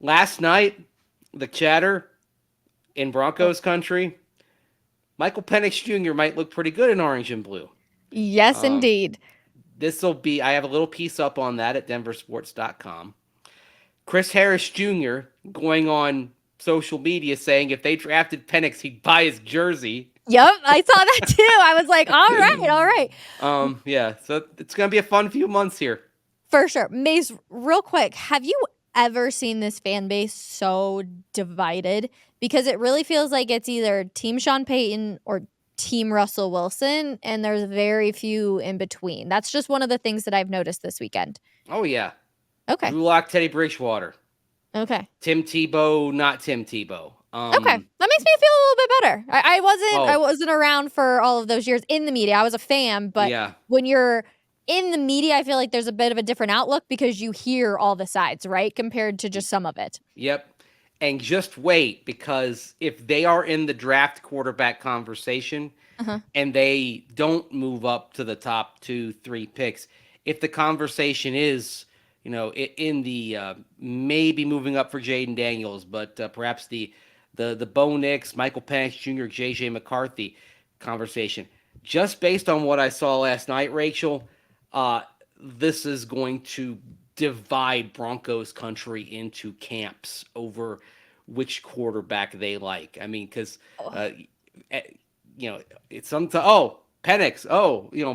last night, the chatter in Broncos country, Michael Penix Jr. might look pretty good in orange and blue. Yes, Um, indeed. this will be, I have a little piece up on that at denversports.com. Chris Harris Jr. going on social media saying if they drafted Penix, he'd buy his jersey. Yep, I saw that too. I was like, all right, all right. Yeah, so it's going to be a fun few months here. For sure. Mace, real quick, have you ever seen this fan base so divided? Because it really feels like it's either Team Sean Payton or Team Russell Wilson, and there's very few in between. That's just one of the things that I've noticed this weekend. Oh, yeah. Okay. Drew Lock, Teddy Bridgewater. Okay. Tim Tebow, not Tim Tebow. Okay. That makes me feel a little bit better. I Oh, wasn't around for all of those years in the media. I was a fan, but yeah. when you're in the media, I feel like there's a bit of a different outlook because you hear all the sides, right? Compared to just some of it. Yep. And just wait, because if they are in the draft quarterback conversation Uh-huh. and they don't move up to the top 2, 3 picks, if the conversation is, in the maybe moving up for Jaden Daniels, but perhaps the Bo Nix, Michael Penix Jr., JJ McCarthy conversation, just based on what I saw last night, Rachel, this is going to divide Broncos country into camps over which quarterback they like. I mean, because Oh, eh, it's sometimes Penix,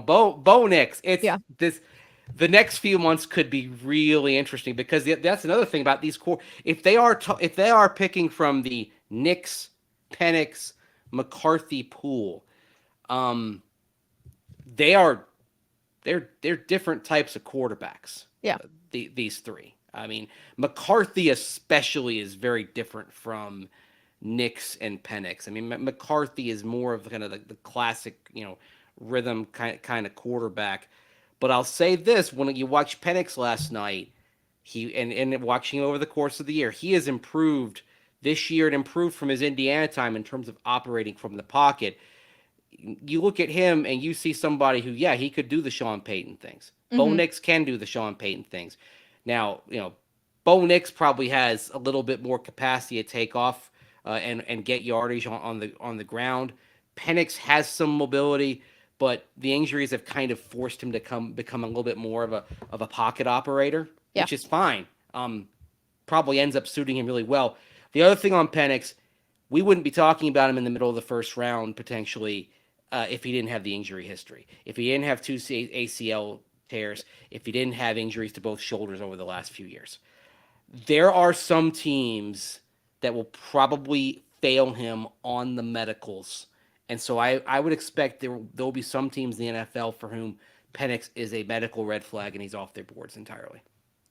Bo Nix. It's yeah. this. The next few months could be really interesting because that's another thing about these core. If they are picking from the Nix, Penix, McCarthy pool, um, they are they're different types of quarterbacks. Yeah. These three. I mean, McCarthy especially is very different from Nix and Penix. I mean, McCarthy is more of kind of the classic, rhythm kind of quarterback. But I'll say this: when you watch Penix last night, and watching over the course of the year, he has improved this year and improved from his Indiana time in terms of operating from the pocket. You look at him and you see somebody who, yeah, he could do the Sean Payton things. Bo Mm-hmm. Nix can do the Sean Payton things. Now, Bo Nix probably has a little bit more capacity to take off and get yardage on the ground. Penix has some mobility, but the injuries have kind of forced him to become a little bit more of a pocket operator, Yeah. which is fine. Probably ends up suiting him really well. The other thing on Penix, we wouldn't be talking about him in the middle of the first round potentially if he didn't have the injury history. If he didn't have two ACL tears, if he didn't have injuries to both shoulders over the last few years. There are some teams that will probably fail him on the medicals. And so I would expect there'll be some teams in the NFL for whom Penix is a medical red flag and he's off their boards entirely.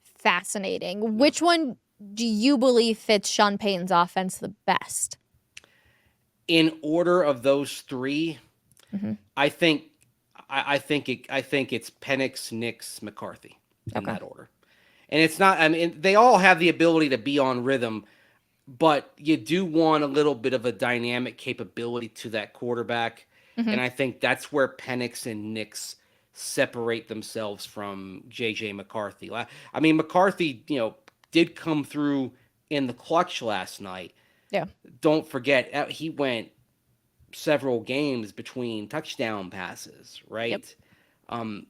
Fascinating. Which one do you believe fits Sean Payton's offense the best? In order of those three, Mm-hmm. I think I think it's Penix, Nix, McCarthy in Okay. that order. And it's not, I mean, they all have the ability to be on rhythm, but you do want a little bit of a dynamic capability to that quarterback. Mm-hmm. And I think that's where Penix and Nix separate themselves from JJ McCarthy. I mean, McCarthy, did come through in the clutch last night. Yeah. Don't forget, he went several games between touchdown passes, Yep. right?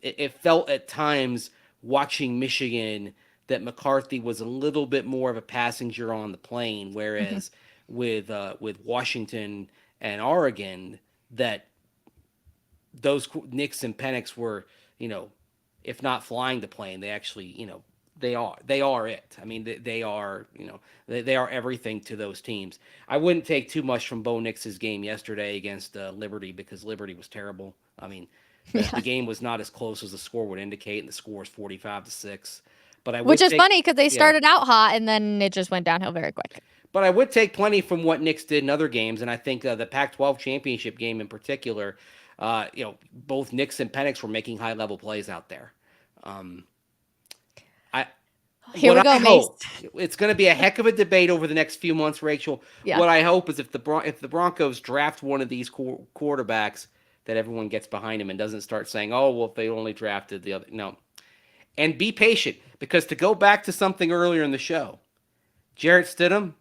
It felt at times watching Michigan that McCarthy was a little bit more of a passenger on the plane, Mm-hmm. whereas with Washington and Oregon, that those Knicks and Penix were, if not flying the plane, they actually, they are it. I mean, they are, they are everything to those teams. I wouldn't take too much from Bo Nix's game yesterday against Liberty because Liberty was terrible. I mean, the Yeah. game was not as close as the score would indicate, and the score is 45-6. But I Which would is take, funny because they yeah, started out hot and then it just went downhill very quick. but I would take plenty from what Knicks did in other games, and I think the Pac-12 championship game in particular, both Knicks and Penix were making high-level plays out there. Um, I Here what we I go, Mace. hope, it's going to be a heck of a debate over the next few months, Rachel. Yeah. What I hope is if the Broncos draft one of these quarterbacks, that everyone gets behind him and doesn't start saying, "Oh, well, if they only drafted the other." No, and be patient because to go back to something earlier in the show, Jarrett Stidham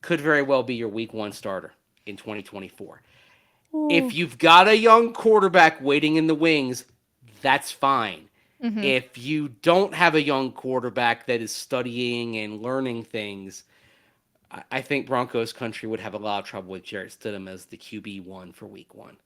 could very well be your week 1 starter in 2024. Ooh. If you've got a young quarterback waiting in the wings, that's fine. Mhm. If you don't have a young quarterback that is studying and learning things, I think Broncos country would have a lot of trouble with Jarrett Stidham as the QB1 for week 1.